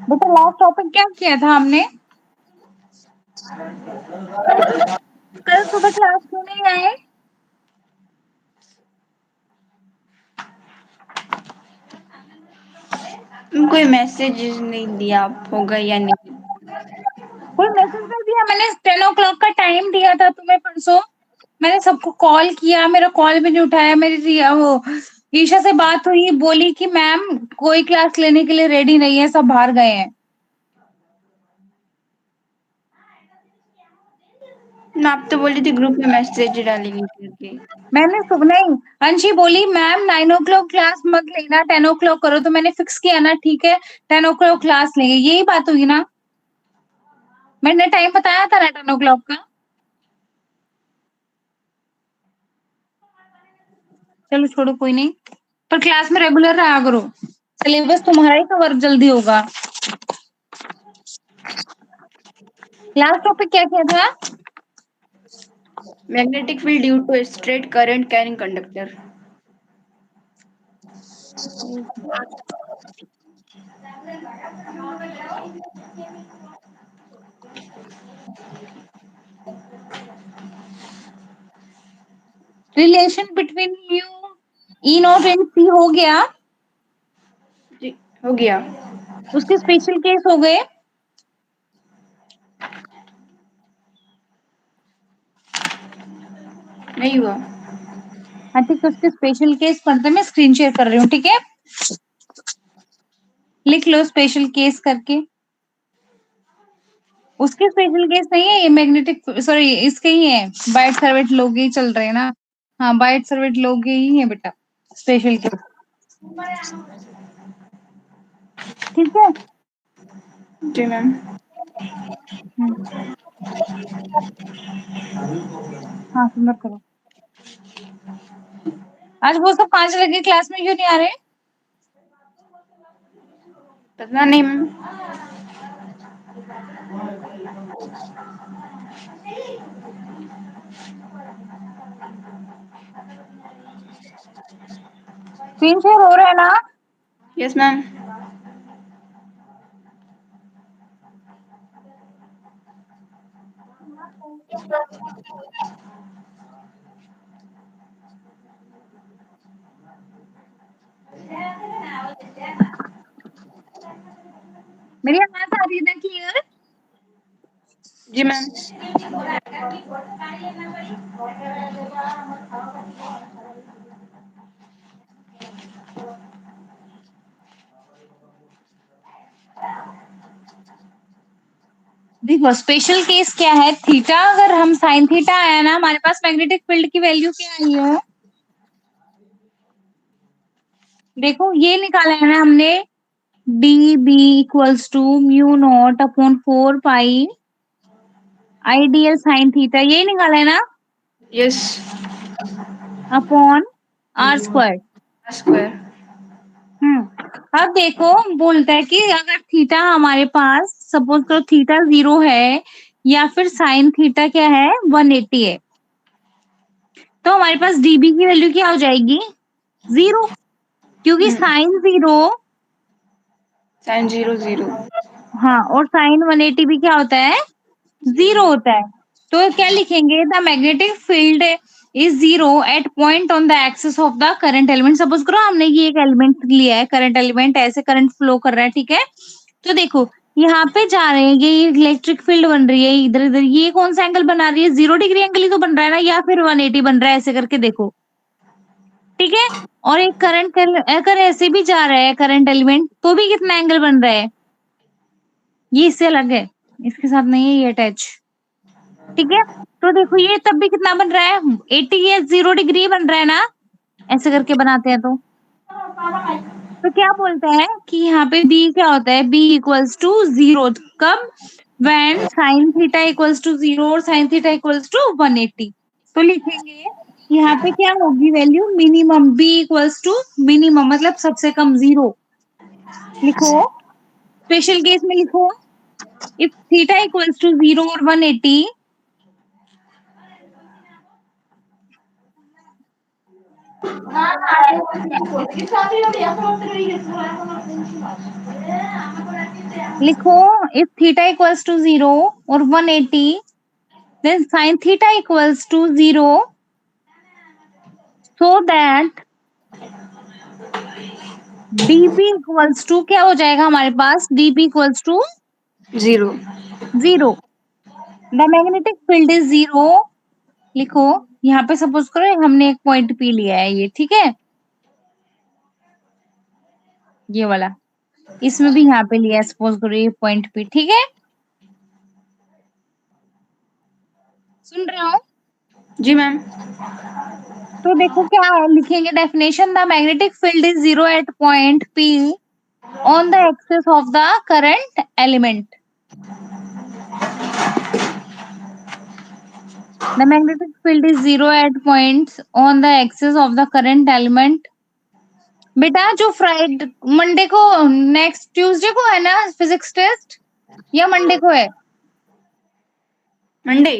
बेटा last topic क्या किया था हमने? कल सुबह क्लास क्यों नहीं आए? कोई मैसेज नहीं दिया, होगा या नहीं? कोई मैसेज नहीं दिया? मैंने 10 o'clock का टाइम दिया था तुम्हें परसों। मैंने सबको कॉल किया, मेरा कॉल भी नहीं उठाया। मेरी वो ईशा से बात हुई, बोली कि मैम कोई क्लास लेने के लिए रेडी नहीं है, सब बाहर गए हैं। ना, आप तो बोली थी ग्रुप में मैसेज डालेंगे करके। मैंने नहीं, अंशी बोली मैम 9 o'clock क्लास मत लेना, 10 o'clock करो। तो मैंने फिक्स किया ना, ठीक है 10 o'clock क्लास लेंगे, यही बात हुई ना। मैंने टाइम बताया था ना 10 o'clock का। चलो छोड़ो, कोई नहीं, पर क्लास में रेगुलर रहा करो, सिलेबस तुम्हारा ही कवर जल्दी होगा। लास्ट टॉपिक क्या किया था? Magnetic field due to straight current carrying conductor. Relation between u e naught and c हो गया, जी, हो गया। उसके स्पेशल केस हो गए। नहीं हुआ। हाँ ठीक है, उसके स्पेशल केस पढ़ते, मैं स्क्रीन शेयर कर रही हूँ, ठीक है लिख लो स्पेशल केस करके। उसके स्पेशल केस नहीं है ये, मैग्नेटिक सॉरी इसके ही है, बाइट सर्विट लोग ही चल रहे हैं ना। हाँ बाइट सर्विट लोग ही है बेटा स्पेशल केस, ठीक है। जी मैम। हाँ समझ करो। आज वो सब 5 लगे क्लास में क्यों नहीं आ रहे? पता नहीं मैम। स्क्रीन शेयर हो रहा है ना? Yes ma'am. मेरी आवाज आ रही है ना क्लियर? जी मैम। देखो स्पेशल केस क्या है, थीटा अगर हम साइन थीटा आया ना, हमारे पास मैग्नेटिक फील्ड की वैल्यू क्या आई है? देखो ये निकाला है ना हमने, d B equals to mu naught upon 4 pi I dl sine theta, ये निकाला है ना, yes. Upon r square. Square. अब देखो बोलता है कि अगर थीटा हमारे पास सपोज करो थीटा 0 है या फिर साइन थीटा क्या है 180 है, तो हमारे पास डीबी की वैल्यू क्या हो जाएगी? 0, क्योंकि साइन 0 साइन 0 0। हाँ और साइन 180 भी क्या होता है? 0 होता है। तो क्या लिखेंगे? The magnetic field is 0 at point on the axis of the current element. Suppose करो हमने ये एक एलिमेंट लिया है, करंट एलिमेंट, ऐसे करंट फ्लो कर रहा है, ठीक है। तो देखो यहाँ पे जा रहे हैं, ये इलेक्ट्रिक फील्ड बन रही है इधर इधर, ये कौन सा एंगल बना रही है? 0 डिग्री एंगल ही तो बन रहा है ना, या फिर 180 बन रहा है, ऐसे करके देखो, ठीक है। और एक करंट अगर ऐसे भी जा रहा है करंट एलिमेंट, तो भी कितना एंगल बन रहा है? ये इससे अलग है, इसके साथ नहीं है ये अटैच, ठीक है। तो देखो ये तब भी कितना बन रहा है? 80 या 0 डिग्री बन रहा है ना, ऐसे करके बनाते हैं तो क्या बोलते हैं कि यहाँ पे b क्या होता है? b इक्वल्स टू 0 कब? When sine theta equals to 0 और साइन थीटा इक्वल्स टू 180। तो लिखेंगे यहाँ पे क्या होगी value? Minimum b equals to minimum, मतलब सबसे कम 0 लिखो। स्पेशल केस में लिखो, इफ थीटा इक्वल्स टू 0 और 180, लिखो, इफ थीटा इक्वल्स टू 0 और 180, then sin theta equals to 0, so that dp equals to क्या हो जाएगा हमारे पास, dp equals to 0. 0. The magnetic field is 0. लिखो, यहाँ पे सपोज करो हमने एक पॉइंट पी लिया है, ये ठीक है, ये वाला, इसमें भी यहाँ पे लिया है सपोज करो ये पॉइंट पी, ठीक है, सुन रहे हो? जी मैम. तो देखो क्या लिखेंगे definition, the magnetic field is 0 at point P on the axis of the current element. The magnetic field is 0 at points on the axis of the current element. बेटा जो फ्राइडे मंडे को, next Tuesday को है ना physics test, या Monday को है? Monday.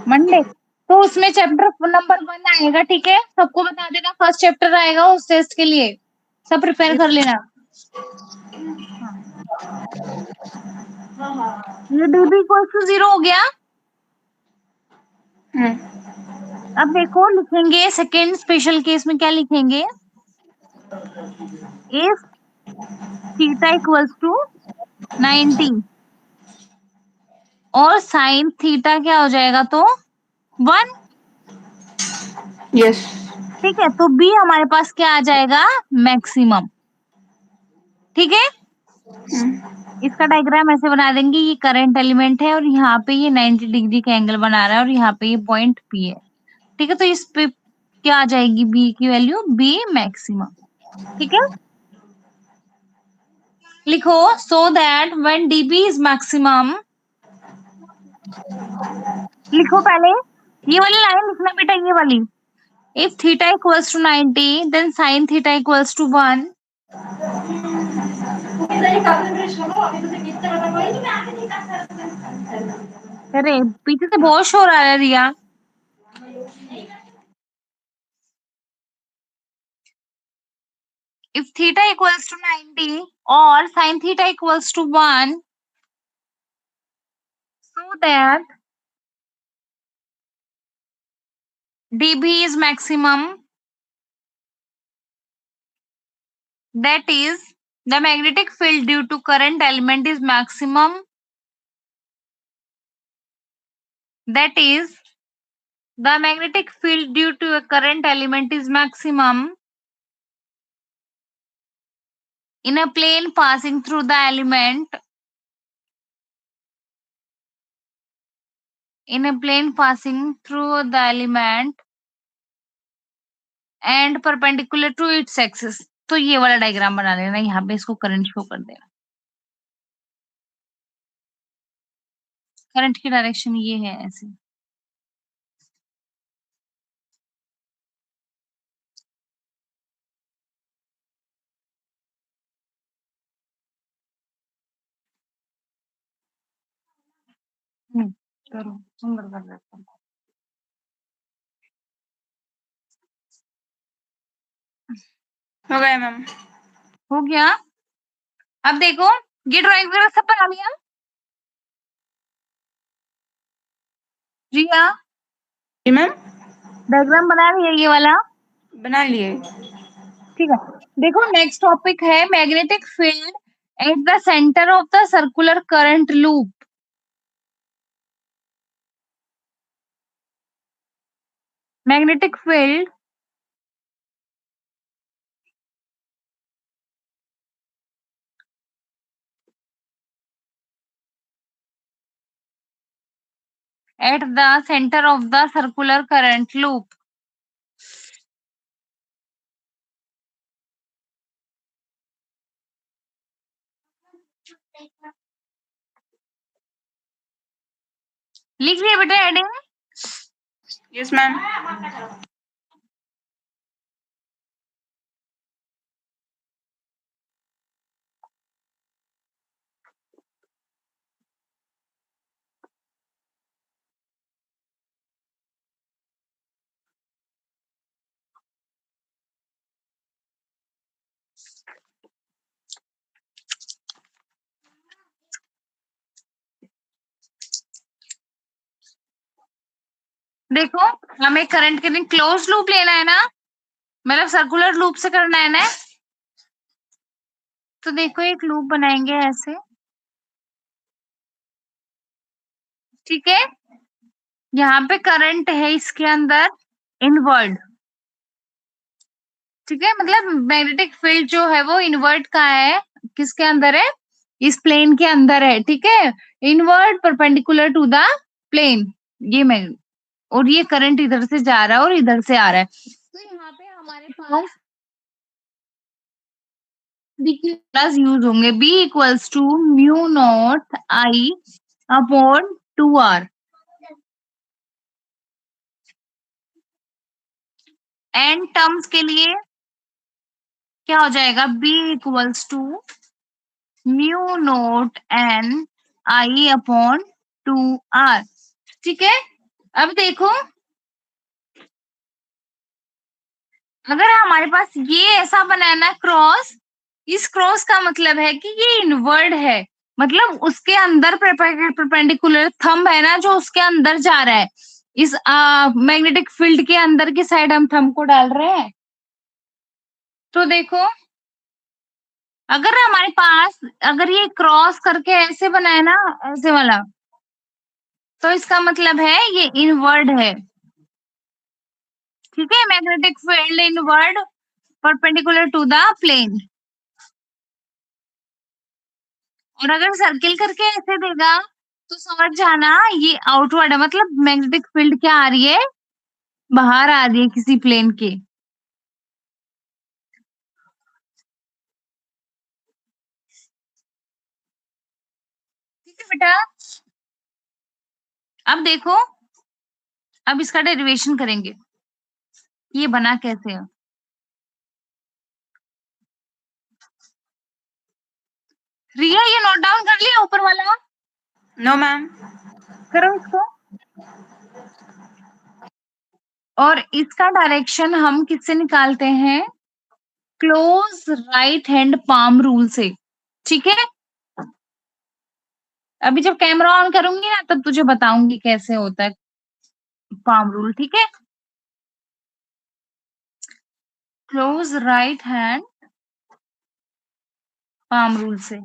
Monday. तो उसमें चैप्टर नंबर 1 आएगा, ठीक है, सबको बता देना, फर्स्ट चैप्टर आएगा उस टेस्ट के लिए, सब प्रिपेयर कर लेना. हाँ. ये dB इक्वल टू 0 हो गया. अब देखो लिखेंगे सेकेंड स्पेशल केस में क्या लिखेंगे, इफ थीटा इक्वल्स टू 90 और साइन थीटा क्या हो जाएगा, तो 1. यस. ठीक है, तो बी हमारे पास क्या आ जाएगा, मैक्सिमम. ठीक है, इसका डायग्राम ऐसे बना देंगे, ये करंट एलिमेंट है और यहाँ पे ये 90 डिग्री का एंगल बना रहा है और यहाँ पे ये पॉइंट पी है. ठीक है, तो इस पे क्या आ जाएगी, बी की वैल्यू, बी मैक्सिमम. ठीक है, लिखो, so that when d B is maximum, लिखो पहले ये वाली लाइन लिखना बेटा, ये वाली, if theta equals to 90 then sine theta equals to 1. अरे पीछे से बहुत शोर आ रहा है रिया. If theta equals to 90 or sin theta equals to 1, so that dB is maximum, that is the magnetic field due to current element is maximum, that is the magnetic field due to a current element is maximum in a plane passing through the element, in a plane passing through the element and perpendicular to its axis. तो ये वाला diagram बना लेना, यहाँ पे इसको current show कर देना, करंट की डायरेक्शन ये है ऐसे. करो, सुंदर कर देता हूँ. हो गया मैम. हो गया. अब देखो, ये ड्राइंग वगैरह सब बना लिया रिया, जी मैम. डायग्राम बना लिया ये वाला. बना लिए. ठीक है, देखो नेक्स्ट टॉपिक है magnetic field at the centre of the circular current loop. Magnetic field at the centre of the circular current loop. लिख लिया बेटा हेडिंग. Yes ma'am. देखो, हमें करंट के लिए क्लोज लूप लेना है ना, मतलब सर्कुलर लूप से करना है ना। तो देखो एक लूप बनाएंगे ऐसे, ठीक है। यहाँ पे करंट है इसके अंदर इनवर्ड, ठीक है, मतलब मैग्नेटिक फील्ड जो है वो इनवर्ट का है, किसके अंदर है, इस प्लेन के अंदर है, ठीक है। Inward perpendicular to the plane, ये मैं, और ये करंट इधर से जा रहा है और इधर से आ रहा है। तो यहाँ पे हमारे पास बी के प्लस यूज होंगे, B equals to mu naught I upon 2r। N terms के लिए क्या हो जाएगा, B equals to mu naught N I upon 2r, ठीक है। अब देखो, अगर हमारे पास ये ऐसा बनाना क्रॉस, इस क्रॉस का मतलब है कि ये इनवर्ड है, मतलब उसके अंदर परपेंडिकुलर थंब है ना जो उसके अंदर जा रहा है, इस मैग्नेटिक फील्ड के अंदर की साइड हम थंब को डाल रहे हैं। तो देखो, अगर हमारे पास, अगर ये क्रॉस करके ऐसे बनाए ना, ऐसे वाला, तो इसका मतलब है ये इनवर्ड है, ठीक है। Magnetic field inward perpendicular to the plane. और अगर सर्किल करके ऐसे देगा तो समझ जाना ये आउटवर्ड है, मतलब मैग्नेटिक फील्ड क्या आ रही है, बाहर आ रही है किसी प्लेन के, ठीक है बेटा। अब देखो, अब इसका डेरिवेशन करेंगे, ये बना कैसे है। रिया ये नोट डाउन कर लिया ऊपर वाला, नो मैम। करो इसको। और इसका डायरेक्शन हम किससे निकालते हैं, close right hand palm rule से, ठीक है। अभी जब कैमरा ऑन करूंगी ना तब तुझे बताऊंगी कैसे होता है पाम रूल, ठीक है। Close right hand palm rule से,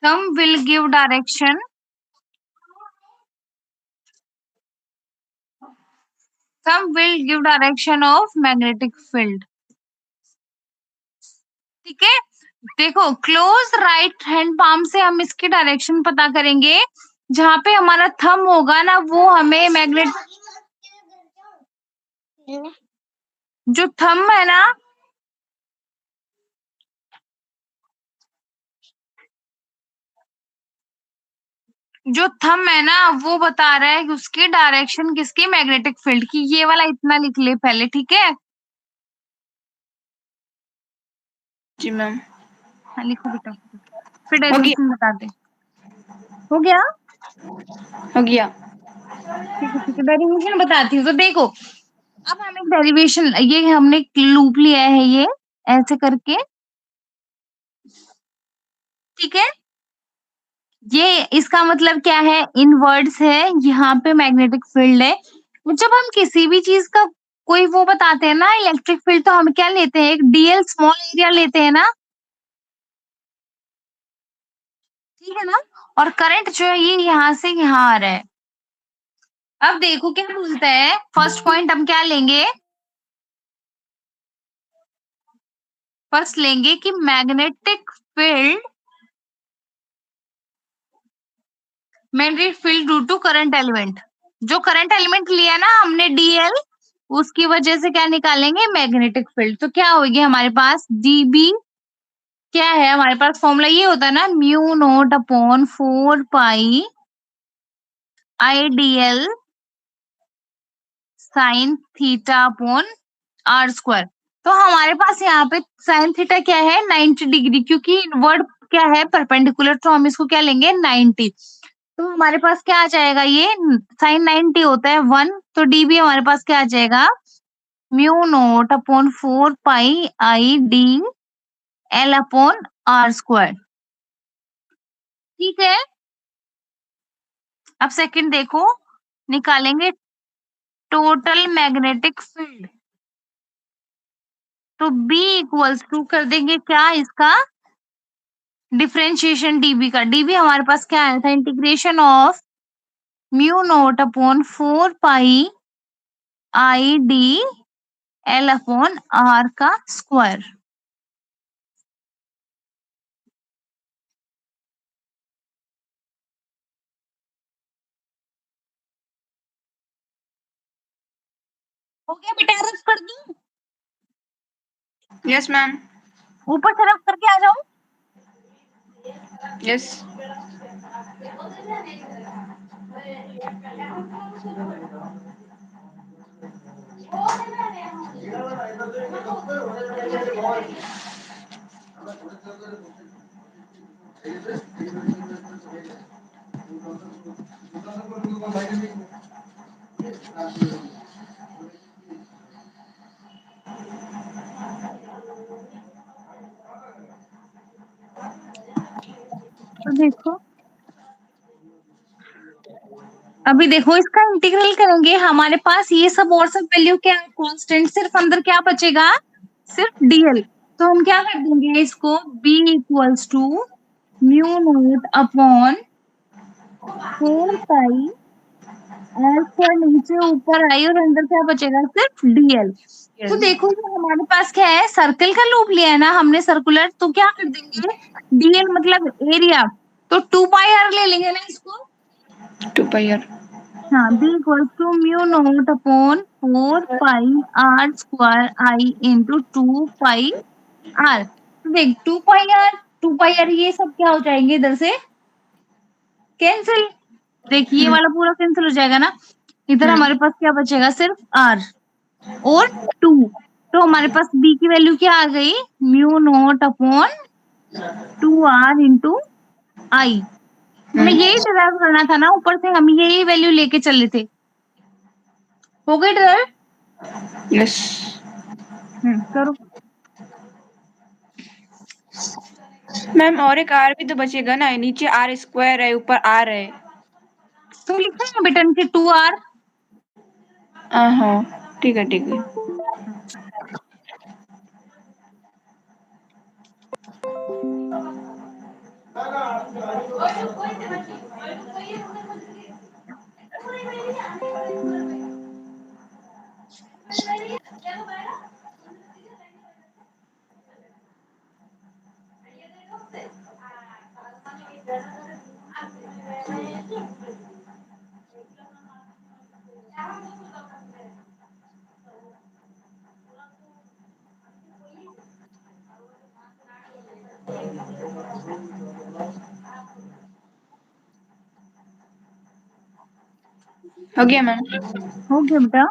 thumb will give direction, thumb will give direction of magnetic field, ठीक है। देखो क्लोज राइट हैंड पाम से हम इसकी डायरेक्शन पता करेंगे, जहां पे हमारा थंब होगा ना वो हमें मैग्नेट, जो थंब है ना, जो थंब है ना वो बता रहा है कि उसकी डायरेक्शन किसकी, मैग्नेटिक फील्ड की। ये वाला इतना लिख ले पहले, ठीक है। जी मैम। हाँ लिखो बेटा, फिर हो गया, डेरिवेशन बता दे। हो गया, हो गया। ठीक है, डेरिवेशन बताती हूँ। तो देखो, अब हमें डेरिवेशन, ये हमने लूप लिया है ये ऐसे करके, ठीक है। ये इसका मतलब क्या है, इनवर्ड्स है, यहाँ पे मैग्नेटिक फील्ड है। जब हम किसी भी चीज का कोई वो बताते हैं ना इलेक्ट्रिक फील्ड, तो हम क्या लेते हैं, एक डीएल स्मॉल एरिया लेते हैं ना, ठीक है ना। और करंट जो है ये यहाँ से यहाँ आ रहा है। अब देखो क्या बोलता है, फर्स्ट पॉइंट हम क्या लेंगे, फर्स्ट लेंगे कि magnetic field, magnetic field due to current element, जो करंट एलिमेंट लिया ना हमने डीएल, उसकी वजह से क्या निकालेंगे, मैग्नेटिक फील्ड। तो क्या होगी हमारे पास, डीबी क्या है, हमारे पास फॉर्मूला ये होता है ना, mu naught upon 4 pi I d l sine theta upon r square. तो हमारे पास यहाँ पे साइन थीटा क्या है, 90 डिग्री, क्योंकि इनवर्ड क्या है, परपेंडिकुलर, तो हम इसको क्या लेंगे, 90। तो हमारे पास क्या आ जाएगा, ये साइन 90 होता है 1, तो डीबी हमारे पास क्या आ जाएगा, mu naught upon 4 pi I D L upon r square. ठीक है, अब सेकंड देखो, निकालेंगे टोटल मैग्नेटिक फील्ड। तो B इक्वल्स टू कर देंगे क्या, इसका डिफरेंशिएशन डीबी का। डीबी हमारे पास क्या आया था, integration of mu naught upon 4 pi I D L upon r का स्क्वायर। हो गया बेटा, रफ कर दूं? Yes ma'am. ऊपर से रफ करके आ जाऊं? यस। तो देखो, अभी देखो इसका इंटीग्रल करेंगे, हमारे पास ये सब और सब वैल्यू क्या है, कांस्टेंट, सिर्फ अंदर क्या बचेगा, सिर्फ डीएल। तो हम क्या कर देंगे इसको, b equals to mu naught upon 4 pi are square, नीचे ऊपर आई और अंदर क्या बचेगा, सिर्फ डीएल। तो देखो ये हमारे पास क्या है, सर्कल का लूप लिया है ना हमने सर्कुलर, तो क्या कर देंगे, डीएल मतलब एरिया, तो 2 पाई आर ले लेंगे ना इसको। 2 पाई आर। हाँ, b equals to mu naught upon 4 pi are square I into 2 pi R. तो देख 2 पाई आर, 2 पाई आर ये सब क्या हो जाएंगे इधर से कैंसिल। देखिए ये वाला पूरा कैंसिल हो जाएगा ना, इधर हमारे पास क्या बचेगा, सिर्फ आर और 2। तो हमारे पास b की वैल्यू क्या आ गई, mu naught upon 2 R into I. हमें यही डिराइव करना था ना, ऊपर से हम यही वैल्यू लेके चले थे। हो गई डिराइव? यस करो। मैम, और एक आर भी तो बचेगा ना, नीचे आर स्क्वायर है, ऊपर आर है। तो लिखा है बेटा नीचे 2 आर। हाँ ठीक है ठीक है। हो गया मैम। हो गया बेटा।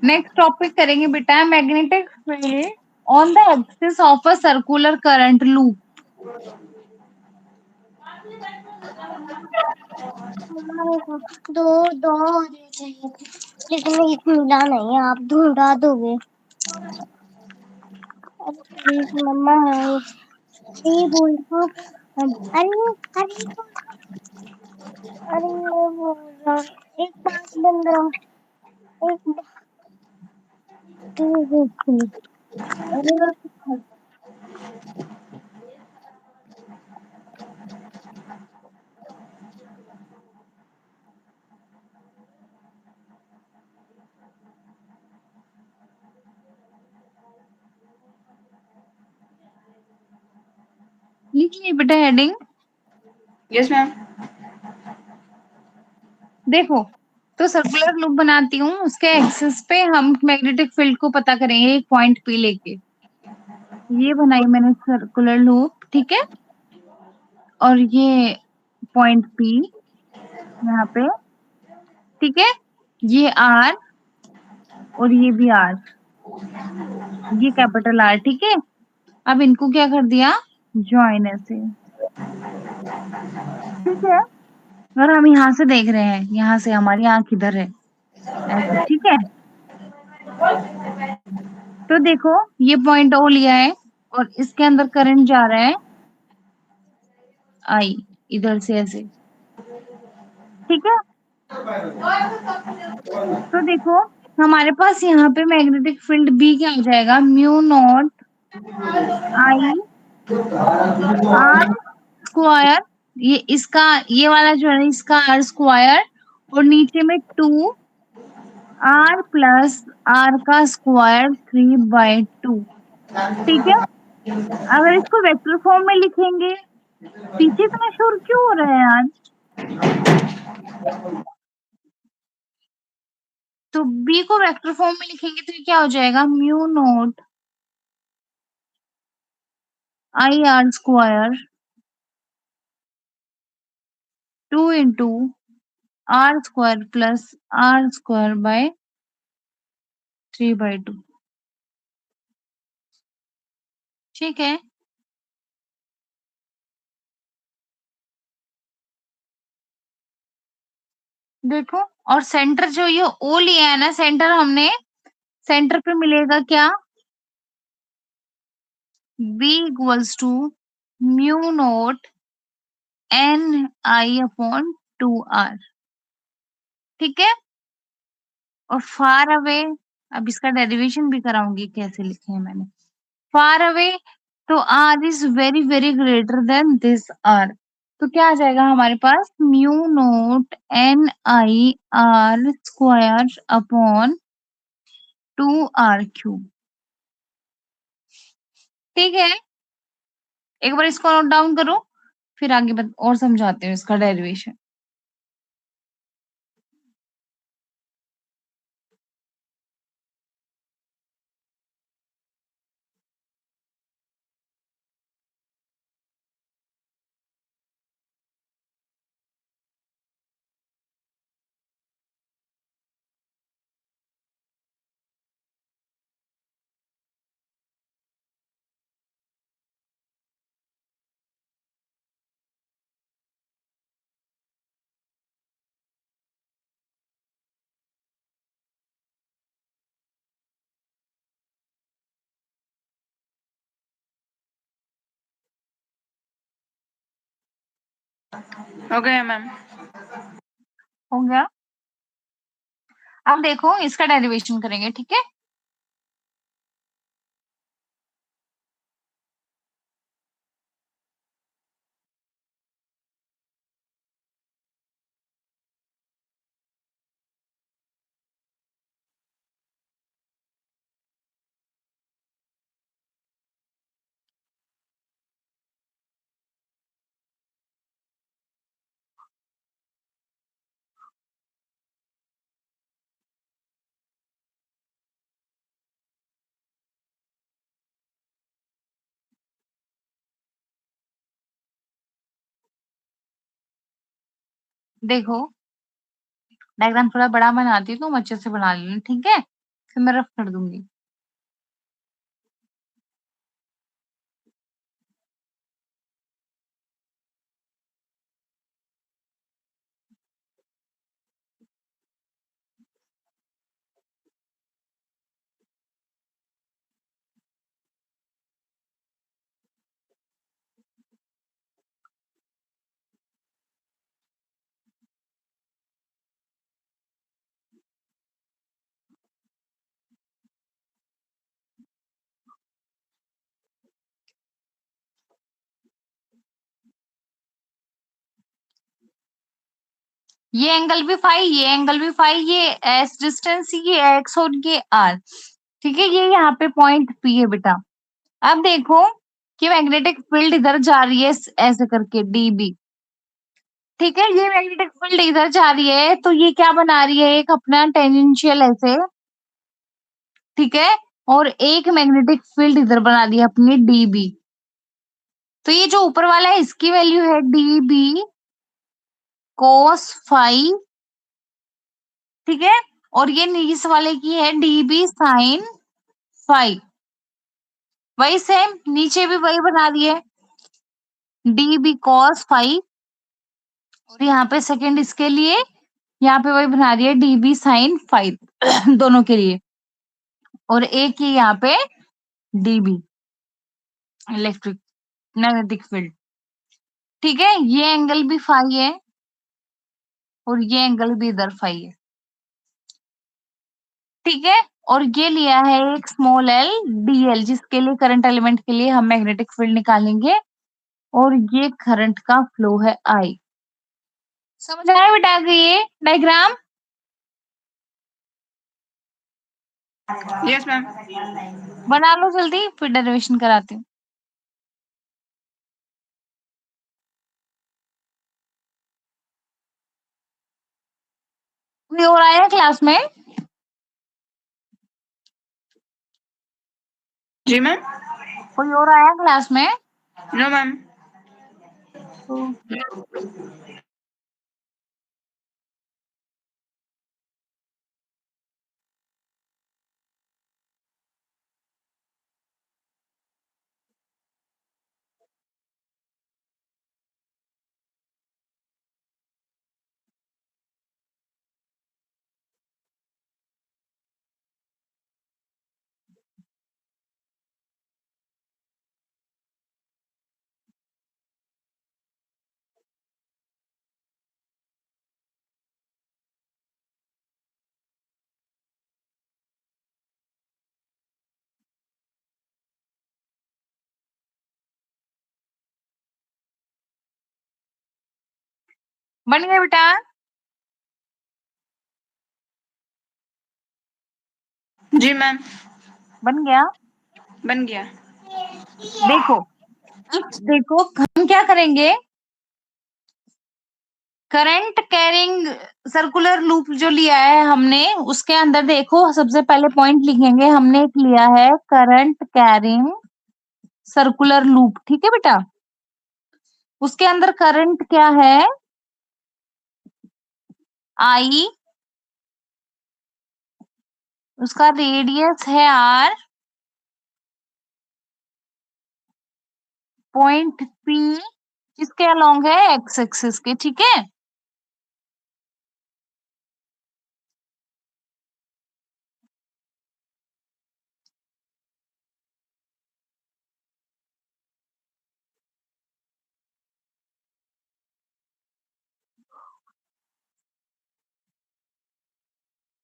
नेक्स्ट टॉपिक करेंगे बेटा, magnetic field on the axis of a circular current loop. दो दो होने चाहिए थे, लेकिन एक मिला नहीं, आप ढूंढा दोगे। अरे प्लीज मम्मा, ये बोल दो। अरे अरे अरे ये बोल रहा, एक बात बन रहा, एक अरे लिख लिए बेटा हेडिंग। Yes ma'am. देखो, तो सर्कुलर लूप बनाती हूँ, उसके एक्सिस पे हम मैग्नेटिक फील्ड को पता करेंगे एक पॉइंट पे लेके। ये बनाई मैंने सर्कुलर लूप, ठीक है, और ये पॉइंट P यहाँ पे, ठीक है, ये R और ये भी R, ये कैपिटल R, ठीक है। अब इनको क्या कर दिया, ज्वाइन ऐसे, ठीक है। और हम यहाँ से देख रहे हैं, यहाँ से हमारी आंख इधर है ऐसे, ठीक है। तो देखो ये पॉइंट O लिया है और इसके अंदर करंट जा रहा है I, इधर से ऐसे, ठीक है। तो देखो हमारे पास यहाँ पे मैग्नेटिक फील्ड B क्या हो जाएगा, mu not I R square, ये इसका, ये वाला जो है इसका R स्क्वायर, और नीचे में 2 R प्लस R का स्क्वायर 3/2, ठीक है। अगर इसको वेक्टर फॉर्म में लिखेंगे, पीछे इतना शोर क्यों हो रहा है आज? तो B को वेक्टर फॉर्म में लिखेंगे तो ये क्या हो जाएगा, mu not I R square 2 into R square plus R square by 3/2, ठीक है। देखो, और सेंटर जो ये O लिया है ना, सेंटर हमने, सेंटर पे मिलेगा क्या, B equals to mu naught NI upon 2R, ठीक है। और फार अवे, अब इसका डेरिवेशन भी कराऊंगी कैसे लिखे हैं मैंने, फार अवे, तो R is very very greater than this R, तो क्या आ जाएगा हमारे पास, mu naught NI R square upon 2R cube, ठीक है। एक बार इसको नोट डाउन करो, फिर आगे और समझाते हैं इसका डेरिवेशन। हो गया मैम। हो गया। अब देखो इसका डेरिवेशन करेंगे, ठीक है। देखो डायग्राम थोड़ा बड़ा बनाती हूँ, तुम अच्छे से बना लेना, ठीक है, फिर मैं रफ कर दूंगी। ये एंगल भी फाई, ये एंगल भी फाई, ये एस डिस्टेंस, ये एक्स और ये आर, ठीक है। ये यहाँ पे पॉइंट पी है बेटा। अब देखो कि मैग्नेटिक फील्ड इधर जा रही है ऐसे करके डीबी, ठीक है। ये मैग्नेटिक फील्ड इधर जा रही है तो ये क्या बना रही है, एक अपना टेंजेंशियल ऐसे, ठीक है। और एक मैग्नेटिक फील्ड इधर बना दिया अपनी डीबी। तो ये जो ऊपर वाला है इसकी वैल्यू है डीबी कोस फाइव, ठीक है, और ये इस वाले की है डीबी साइन फाइव। वही सेम नीचे भी वही बना दिए, डीबी कॉस फाइव, और यहाँ पे सेकंड इसके लिए यहाँ पे वही बना दिया डीबी साइन फाइव दोनों के लिए, और एक ही यहाँ पे डीबी इलेक्ट्रिक मैग्नेटिक फील्ड। ठीक है, ये एंगल भी फाई है और ये एंगल भी इधर फाई है। ठीक है, और ये लिया है एक स्मॉल एल डीएल, जिसके लिए करंट एलिमेंट के लिए हम मैग्नेटिक फील्ड निकालेंगे, और ये करंट का फ्लो है आई। समझ आया बेटा ये डायग्राम? Yes ma'am. बना लो जल्दी, फिर डेरिवेशन कराती हूँ। कोई और आया क्लास में? जी मैम। कोई और आया क्लास में? No ma'am. ओके। बन गया बेटा? जी मैम। बन गया। बन गया। देखो, अब देखो हम क्या करेंगे, करंट कैरिंग सर्कुलर लूप जो लिया है हमने, उसके अंदर देखो सबसे पहले पॉइंट लिखेंगे, हमने एक लिया है करंट कैरिंग सर्कुलर लूप। ठीक है बेटा, उसके अंदर करंट क्या है, आई, उसका रेडियस है आर, पॉइंट पी किसके अलोंग है, एक्स एक्सिस के। ठीक है,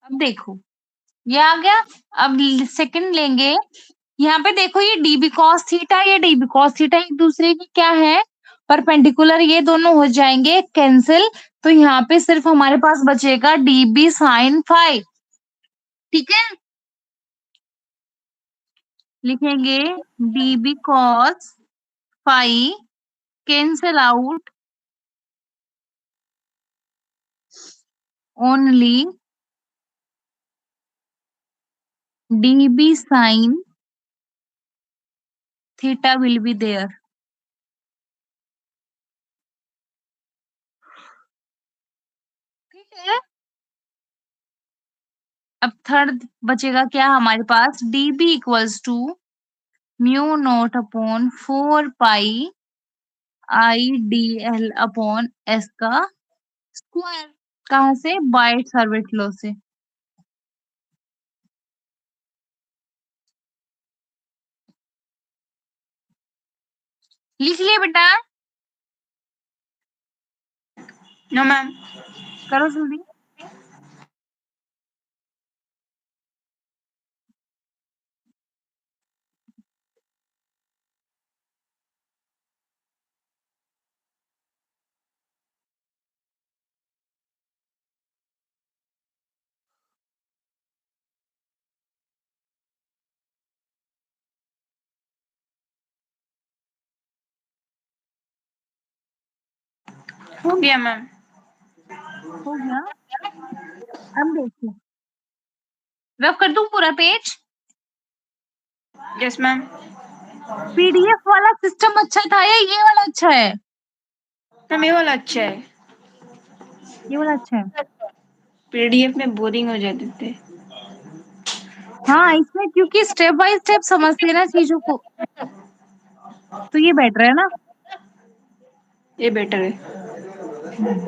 अब देखो ये आ गया। अब सेकंड लेंगे, यहाँ पे देखो ये डीबी कॉस थीटा, ये डीबी कॉस थीटा एक दूसरे की क्या है, परपेंडिकुलर, ये दोनों हो जाएंगे कैंसिल। तो यहाँ पे सिर्फ हमारे पास बचेगा डीबी साइन फाइव। ठीक है, लिखेंगे DB cos five cancel out only DB sine theta will be there. ठीक है, अब थर्ड बचेगा क्या हमारे पास, DB equals to mu naught upon 4 pi I D L upon S का स्क्वायर। कहाँ से, बाइट सर्विट लॉ से। लिख लिया बेटा? No ma'am. करो जल्दी। हो गया मैम। हो गया, अब देखो रब कर दूं पूरा पेज। Yes ma'am. पीडीएफ वाला सिस्टम अच्छा था या ये वाला अच्छा है? मैम ये वाला अच्छा है। ये वाला अच्छा है। पीडीएफ में बोरिंग हो जाते थे। हाँ, इसमें क्योंकि स्टेप बाय स्टेप समझते हैं ना चीजों को, तो ये बेटर है ना। ये बेटर है। हम्म।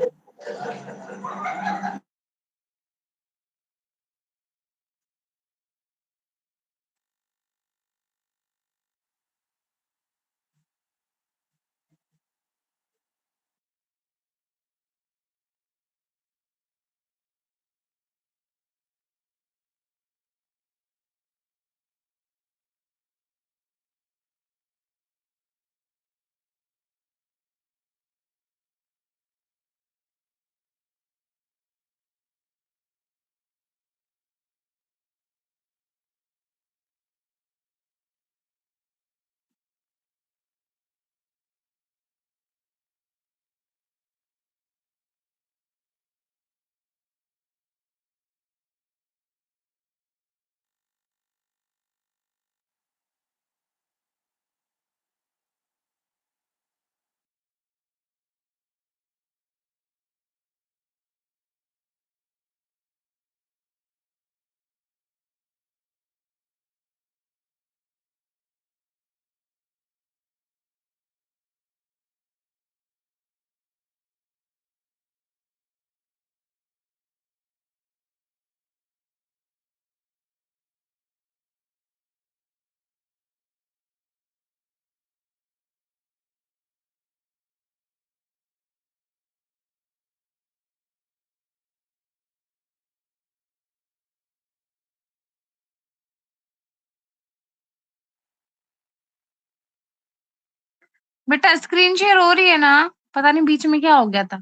बेटा स्क्रीन शेयर हो रही है ना? पता नहीं बीच में क्या हो गया था।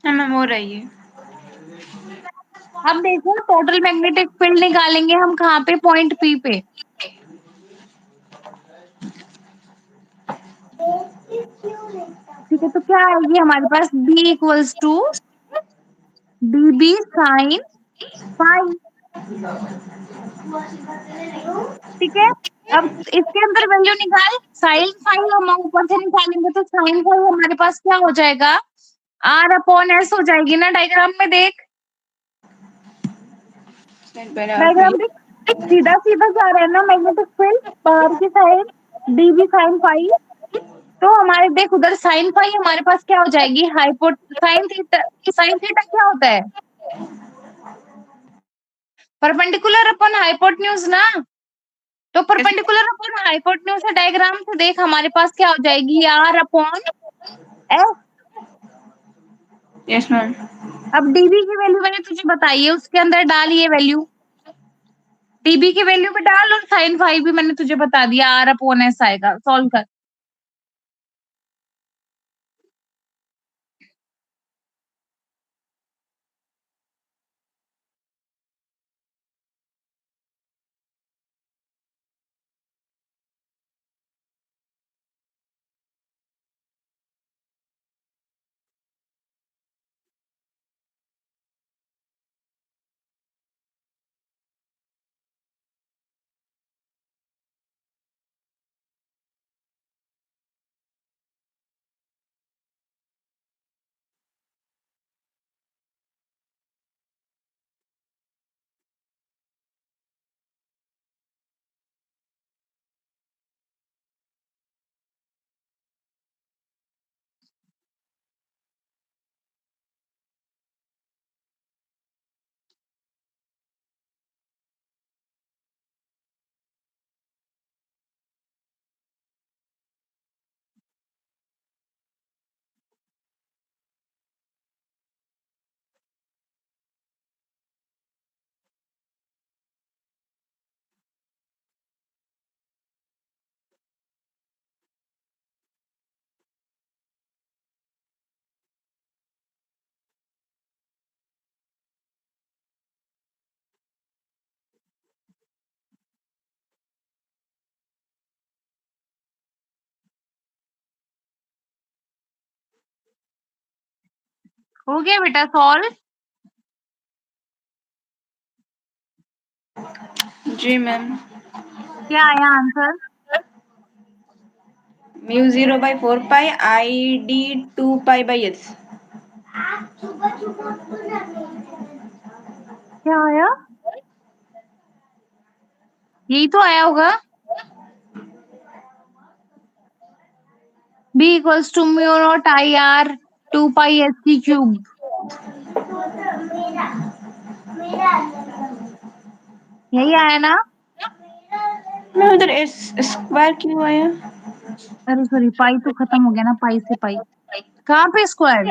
हाँ मैम हो रही है। अब देखो टोटल मैग्नेटिक फील्ड निकालेंगे हम कहाँ पे, पॉइंट पी पे। ठीक है, तो क्या आएगी हमारे पास, B equals to DB sine phi. ठीक है, अब इसके अंदर वैल्यू निकाल, साइन फाई हम ऊपर से निकालेंगे तो साइन फाई हमारे पास क्या हो जाएगा, R/S हो जाएगी ना। डायग्राम में देख, डायग्राम देख, सीधा सीधा जा रहा है ना मैग्नेटिक फील्ड बाहर की साइड, DB साइन फाई। तो हमारे देख उधर साइन फाई हमारे पास क्या हो जाएगी, हाइपोट साइन थीटा। साइन थीटा क्या होता है, परपेंडिकुलर अपन हाइपोटेन्यूज ना। तो परपेंडिकुलर अपन हाइपोटेन्यूज से डायग्राम से देख हमारे पास क्या हो जाएगी, R/S। Yes ma'am. अब डीबी की वैल्यू मैंने तुझे बताई है, उसके अंदर डाल ये वैल्यू, डीबी की वैल्यू भी डाल, और साइन फाई भी मैंने तुझे बता दिया, R/S आएगा। सॉल्व कर। हो गया बेटा सॉल्व। जी मैम। क्या आया आंसर? म्यू 0/4 पाई ID 2 पाई/s। क्या आया? यही तो आया होगा। B equals to mu naught I R 2 pi S C cube। यही आया ना? मैं उधर एस स्क्वायर क्यों आया? अरे सॉरी, पाई तो खत्म हो गया ना, पाई से पाई। कहाँ पे स्क्वायर?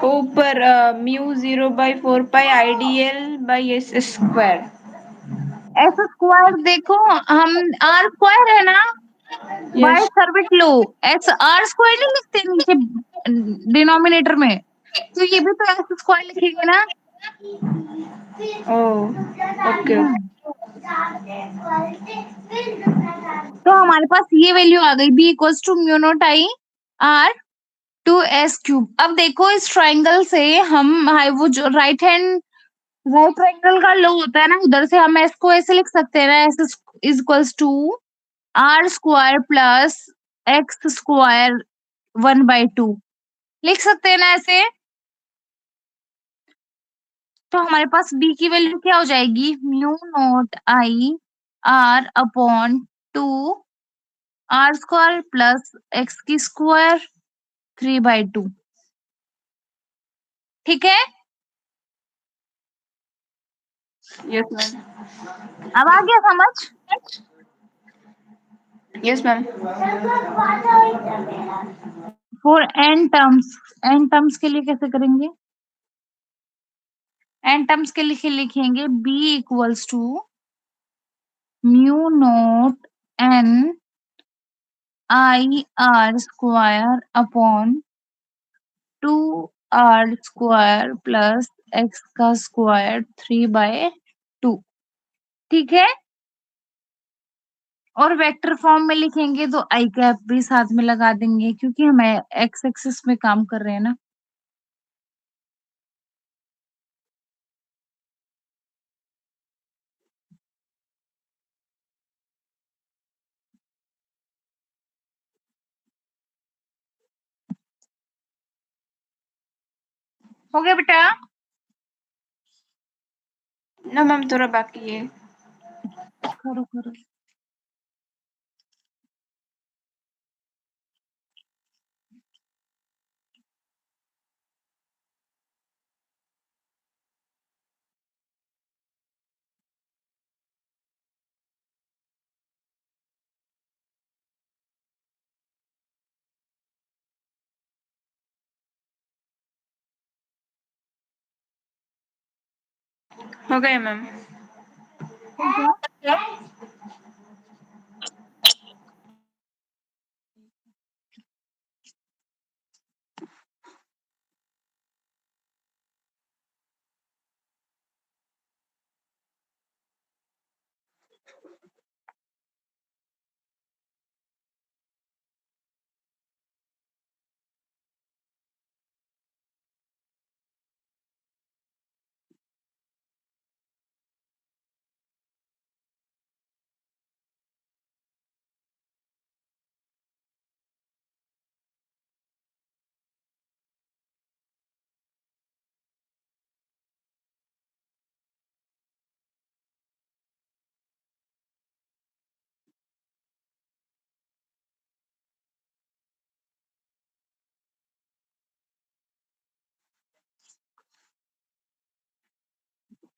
ऊपर म्यू 0/4 पाई IDL/s²। एस स्क्वायर देखो, हम आर स्क्वायर है ना, बाय यस। सर्विट लो एस आर स्क्वायर नहीं लिखते नीचे डिनोमिनेटर में, तो ये भी तो एस स्क्वायर लिखेंगे ना। Oh okay hmm, okay. तो हमारे पास ये वैल्यू आ गई, B equals to mu naught I R 2s³ अब देखो इस ट्राइंगल से हम वो जो राइट ट्राइंगल का लो होता है ना, उधर से हम एस को ऐसे लिख सकते हैं ना, S is equals to R square plus X square 1/2 लिख सकते हैं ना ऐसे। तो हमारे पास b की वैल्यू क्या हो जाएगी, mu naught I R upon 2 R square plus X की स्क्वायर 3/2। ठीक है, यस मैम। अब आ गया समझ? Yes ma'am. For N terms के लिए कैसे करेंगे? एन टर्म्स के लिए लिखेंगे b equals to mu naught N I R square upon 2 R square plus X का स्क्वायर 3/2। ठीक है, और वेक्टर फॉर्म में लिखेंगे तो आई कैप भी साथ में लगा देंगे, क्योंकि हम एक्स एक्सिस में काम कर रहे हैं ना। हो गया बेटा? ना मैम थोड़ा बाकी है। करो करो। हो गया मैम। हो गया।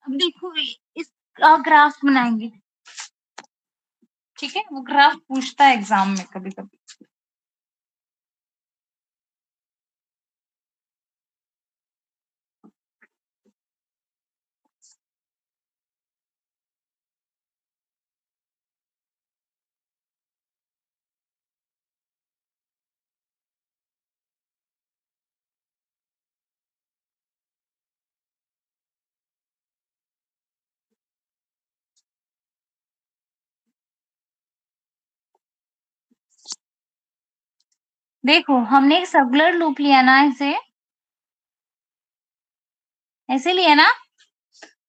अब देखो इसका ग्राफ बनाएंगे। ठीक है, वो ग्राफ पूछता है एग्जाम में कभी कभी। देखो हमने एक सर्कुलर लूप लिया ना, ऐसे लिया ना।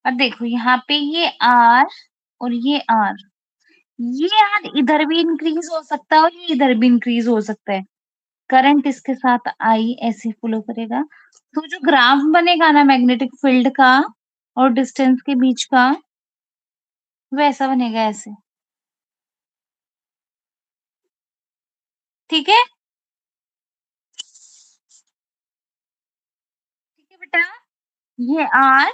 और देखो यहाँ पे ये आर और ये आर, ये यार इधर भी इंक्रीज हो सकता है और ये इधर भी इंक्रीज हो सकता है। करंट इसके साथ आई ऐसे फ्लो करेगा, तो जो ग्राफ बनेगा ना मैग्नेटिक फील्ड का और डिस्टेंस के बीच का, वैसा बनेगा ऐसे। ठीक है, ठीक है बेटा। ये आर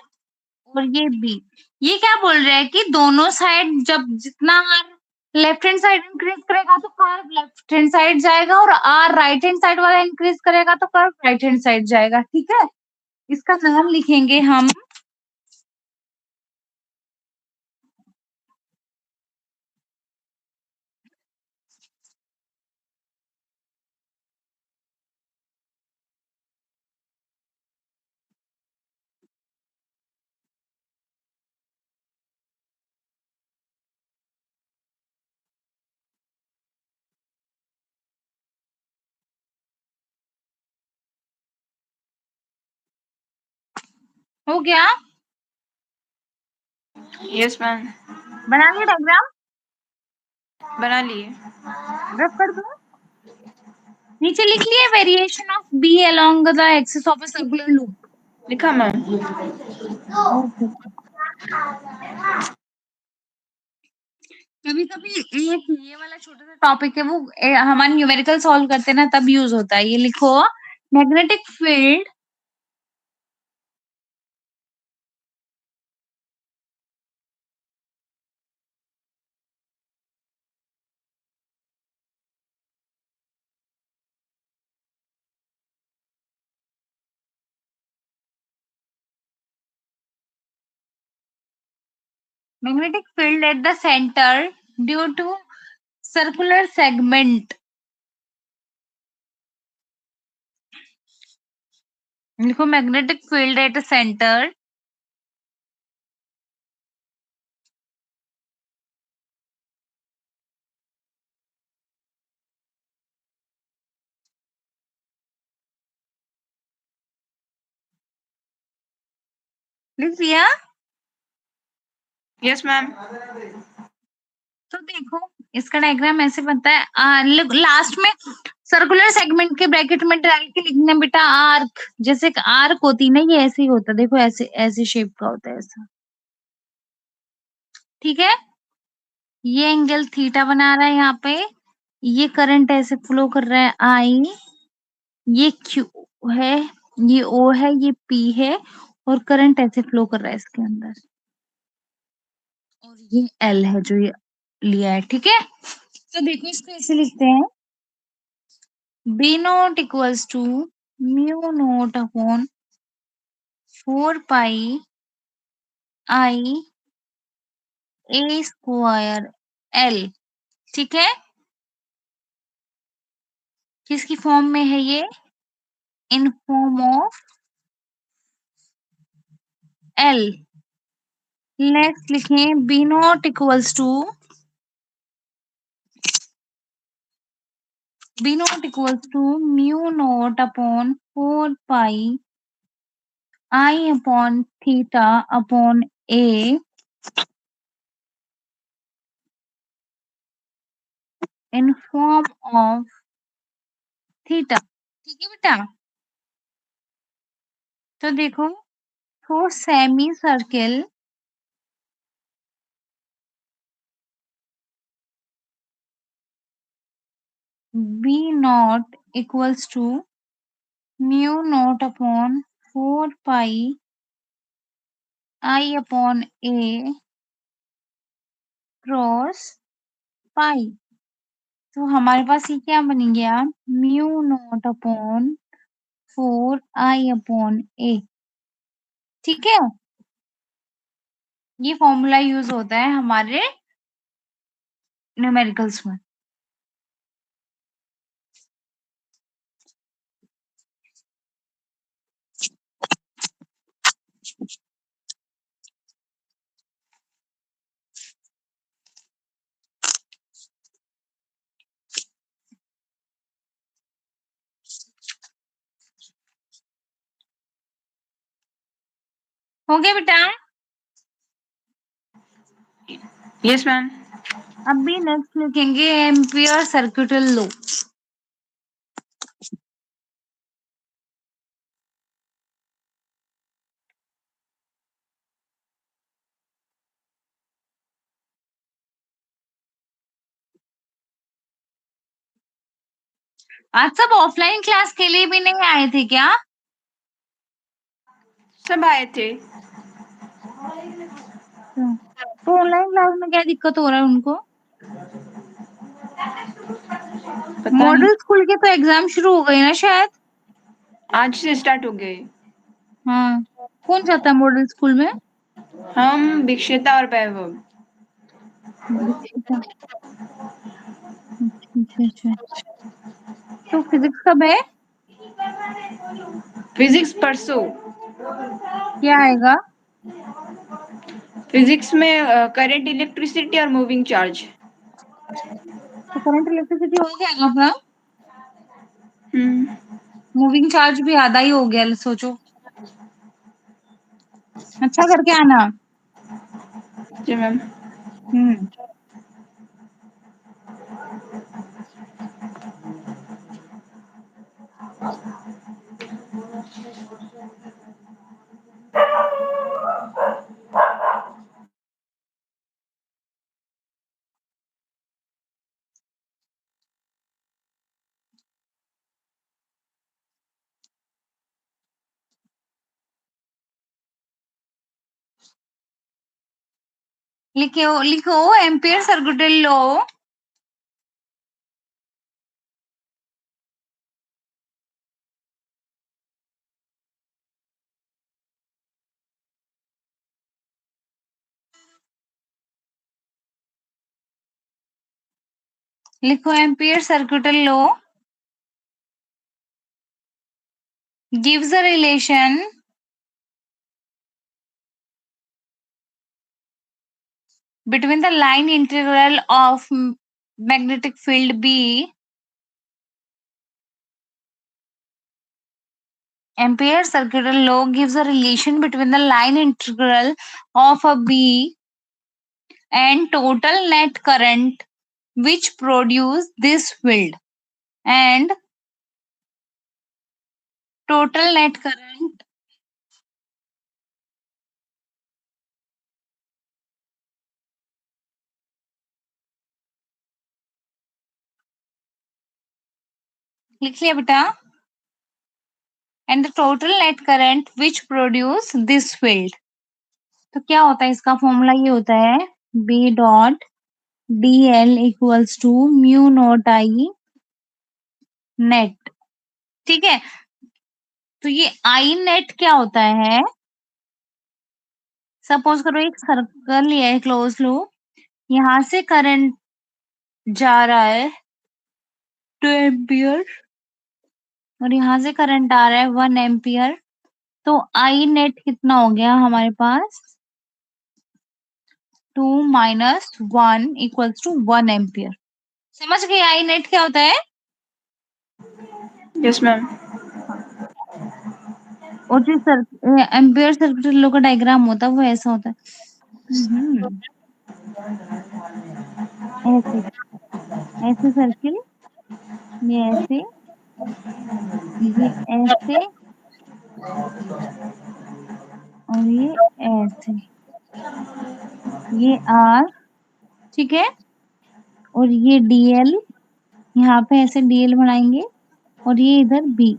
और ये बी, ये क्या बोल रहे हैं कि दोनों साइड जब जितना R left hand side increase करेगा तो कर्व लेफ्ट हैंड साइड जाएगा, और आर राइट हैंड साइड वाला इंक्रीज करेगा तो कर्व राइट हैंड साइड जाएगा। ठीक है, इसका नाम लिखेंगे हम हो गया। यस मैम, बना लिया डायग्राम, बना लिए। रफ कर दो। नीचे लिख लिया variation of B along the axis of a circular loop. लिखा मैम। ओके, कभी कभी एक ये वाला छोटा सा टॉपिक है वो हमारे न्यूमेरिकल सॉल्व करते हैं ना तब यूज होता है। ये लिखो, magnetic field magnetic field at the center due to circular segment। लिखो magnetic field at the center लिख दिया। Yes ma'am. तो देखो इसका डायग्राम ऐसे बनता है, लास्ट में सर्कुलर सेगमेंट के ब्रैकेट में डाल के लिखना बेटा आर्क, जैसे आर्क होती ना ये ऐसे ही होता है, देखो ऐसे ऐसे शेप का होता है ऐसा। ठीक है, ये एंगल थीटा बना रहा है यहाँ पे, ये करंट ऐसे फ्लो कर रहा है आई, ये क्यू है, ये ओ है, ये पी है, और करंट ऐसे फ्लो कर रहा है इसके अंदर, और ये एल है जो ये लिया है। ठीक है, तो देखो इसको ऐसे लिखते हैं, B naught equals to mu naught upon 4 pi I A square L. ठीक है, किसकी फॉर्म में है ये, in form of L. Next लिखें B naught equals to mu naught upon 4 pi I upon theta upon A in form of theta. ठीक है बेटा, तो देखो, for semi circle B naught equals to mu naught upon 4 pi I upon A cross पाई। तो हमारे पास ये क्या बन गया, म्यू नॉट अपॉन 4 आई अपॉन ए। ठीक है, ये फॉर्मूला यूज होता है हमारे न्यूमेरिकल्स में। हो गया बेटा। Yes ma'am. अभी नेक्स्ट लिखेंगे एम्पियर सर्किटल लॉ। आज सब ऑफलाइन क्लास के लिए भी नहीं आए थे क्या? सब आए थे। तो ऑनलाइन क्लास में क्या दिक्कत हो रहा है उनको? पता नहीं, मॉडल स्कूल के तो एग्जाम शुरू हो गए ना शायद। आज से स्टार्ट हो गए। हाँ, कौन जाता है मॉडल स्कूल में? हम विक्षिता और वैभव। दीक्षिता। अच्छा अच्छा अच्छा। तो फिजिक्स कब है? फिजिक्स परसों। क्या आएगा? फिजिक्स में करंट, इलेक्ट्रिसिटी और मूविंग चार्ज। तो करंट इलेक्ट्रिसिटी हो गया ना अपना। हम्म। मूविंग चार्ज भी आधा ही हो गया, सोचो। अच्छा करके आना। जी मैम। हम्म। लिखो लिखो एम्पियर सर्किटल लॉ। लिखो ampere circuital law gives a relation between the line integral of magnetic field B. Ampere circular law gives a relation between the line integral of a B and total net current which produce this field. And total net current लिख लिया बेटा। And the total net current which produce this field. तो क्या होता है इसका formula? ये होता है B dot D L equals to mu naught I net. ठीक है, तो ये आई नेट क्या होता है? सपोज करो एक सर्कल लिया है क्लोज लूप, यहां से करंट जा रहा है 2 एम्पियर और यहाँ से करंट आ रहा है 1 एम्पियर। तो आई नेट कितना हो गया हमारे पास? 2 - 1 = 1 एम्पियर। समझ गए आई नेट क्या होता है? Yes ma'am. हाँ। और जो एम्पियर सर्किट लॉ का डायग्राम होता है वो ऐसा होता है। ऐसे ऐसे सर्किल, ये ऐसे, ये ऐसे और ये ऐसे, ये आर, ठीक है, और ये डीएल, यहाँ पे ऐसे डीएल बनाएंगे और ये इधर बी।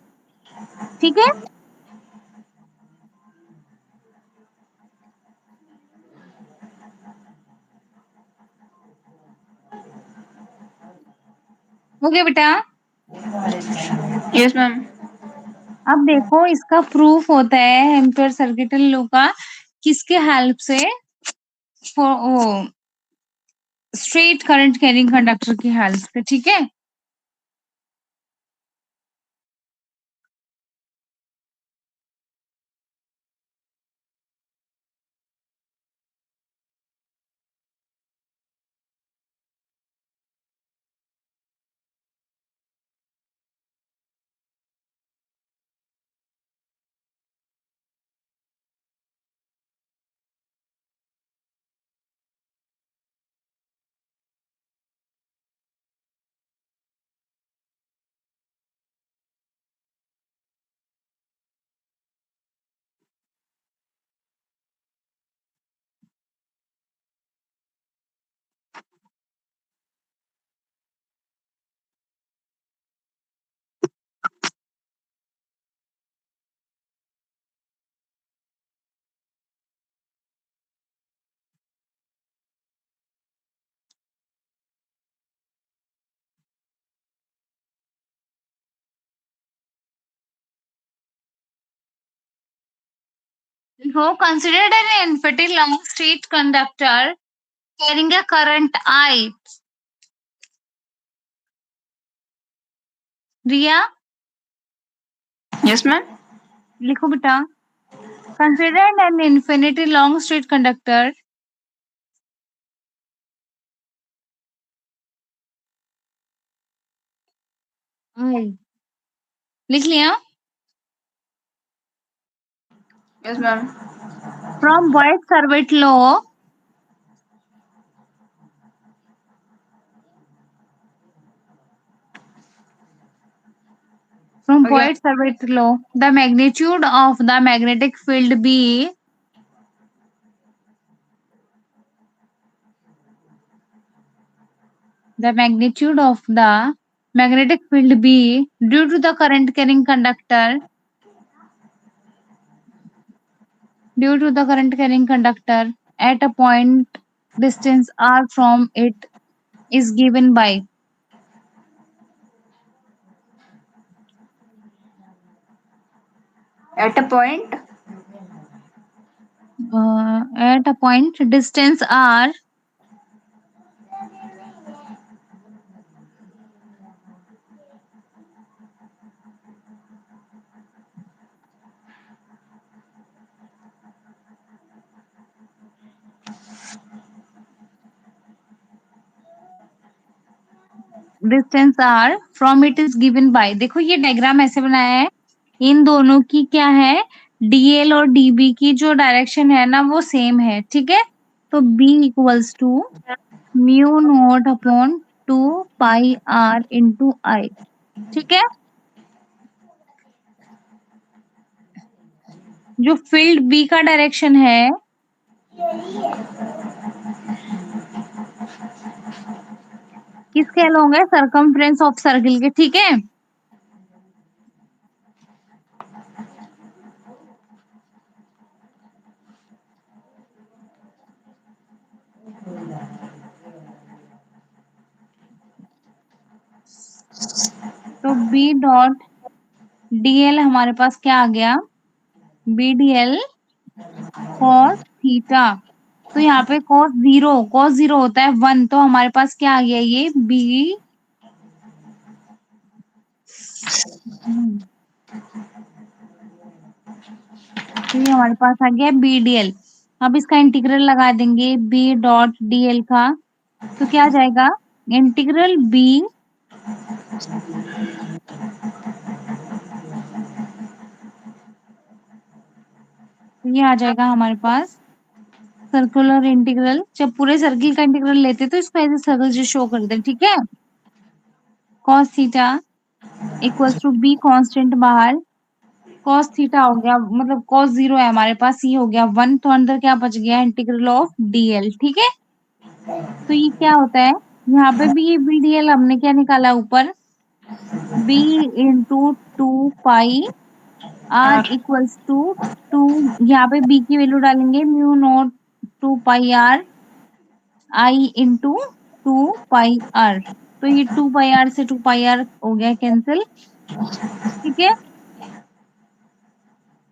ठीक है, हो गया बेटा। Yes ma'am. अब देखो इसका प्रूफ होता है एम्पियर सर्किटल लॉ का किसके हेल्प से? स्ट्रेट करंट कैरिंग कंडक्टर की हेल्प से। ठीक है, लिखो considered an infinitely long straight conductor carrying a current I. Riya yes ma'am. लिखो बेटा considered an infinitely long straight conductor I. लिख लिया yes ma'am. from Boyd-Servet law from हो गया। Boyd-Servet law the magnitude of the magnetic field B the magnitude of the magnetic field B due to the current carrying conductor at a point distance r from it is given by at a point at a point distance r distance R from it is given by देखो ये diagram ऐसे बनाया है इन दोनों की क्या है DL और डीबी की जो डायरेक्शन है ना वो सेम है ठीक है तो B equals to mu naught upon 2 pi R into I ठीक है जो फील्ड बी का डायरेक्शन है किसके अलोंग है सरकमफ्रेंस ऑफ सर्किल के ठीक है तो बी डॉट डीएल हमारे पास क्या आ गया बी डीएल कॉस थीटा तो यहाँ पे cos जीरो होता है 1 तो हमारे पास क्या आ गया ये बी तो ये हमारे पास आ गया बी डीएल अब इसका इंटीग्रल लगा देंगे बी डॉट डीएल का तो क्या आ जाएगा इंटीग्रल बी ये आ जाएगा हमारे पास सर्कुलर इंटीग्रल जब पूरे सर्किल का इंटीग्रल लेते तो इसको ऐसे सर्कल जो शो करते ठीक है cos theta equals to B constant बाहर cos थीटा हो गया मतलब cos जीरो है हमारे पास ये हो गया 1 तो अंदर क्या बच गया इंटीग्रल ऑफ डीएल ठीक है तो ये क्या होता है यहाँ पे भी ये बी डीएल हमने क्या निकाला ऊपर b into 2 pi R equals to 2 यहाँ पे b की वैल्यू डालेंगे mu naught 2 pi R I into 2 pi R तो ये 2 पाई आर से 2 पाई आर हो गया कैंसिल ठीक है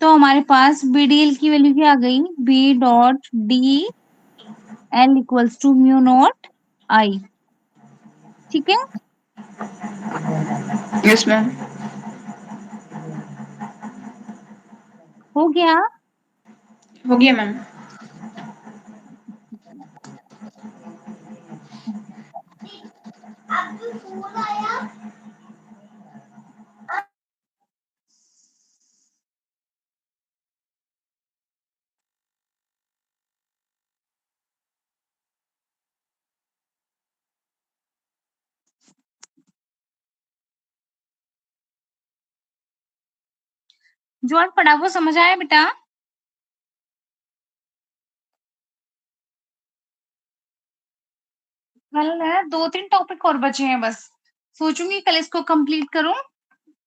तो हमारे पास बी डी एल की वैल्यू क्या आ गई B dot D L equals to mu naught I ठीक है यस मैम। हो गया हो गया मैम। जो आज पढ़ा वो समझ आया बेटा कल है 2-3 टॉपिक और बचे हैं बस सोचूंगी कल इसको कंप्लीट करूं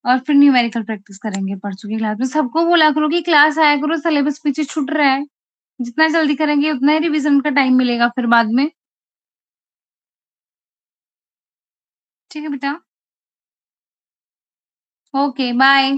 और फिर न्यूमेरिकल प्रैक्टिस करेंगे परसों की क्लास में सबको बोला करो कि क्लास आया करो सिलेबस पीछे छूट रहा है जितना जल्दी करेंगे उतना ही रिवीजन का टाइम मिलेगा फिर बाद में ठीक है बेटा ओके बाय